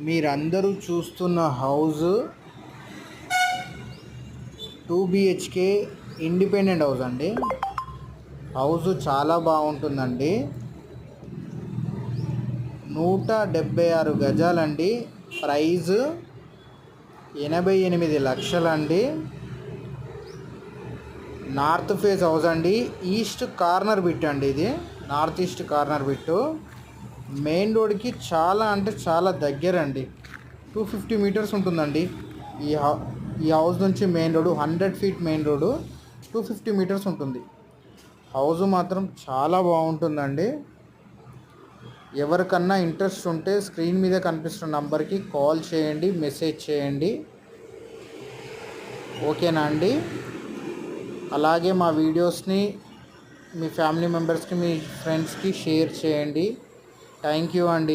మీరందరూ చూస్తున్న house 2 BHK independent house అండి. హౌస్ చాలా బాగుంటుందండి. 176 గజాలండి. ప్రైజ్ 88 లక్షలండి. నార్త్ ఫేస్ హౌస్ అండి. ఈస్ట్ కార్నర్ బిట్ అండి. ఇది north east corner bit. Main రోడ్కి చాలా అంటే చాలా దగ్గర అండి. 250 మీటర్స్ ఉంటుందండి ఈ హౌస్ నుంచి main road. 100 feet main road, 250 metres ఉంటుంది. హౌస్ మాత్రం చాలా బాగుంటుందండి. ఎవరికన్నా ఇంట్రెస్ట్ ఉంటే స్క్రీన్ మీద కనిపిస్తున్న నంబర్కి కాల్ చేయండి, మెసేజ్ చేయండి. ఓకేనా అండి? అలాగే మా వీడియోస్ని మీ ఫ్యామిలీ మెంబర్స్కి, మీ ఫ్రెండ్స్కి షేర్ చేయండి. థ్యాంక్ యూ అండి.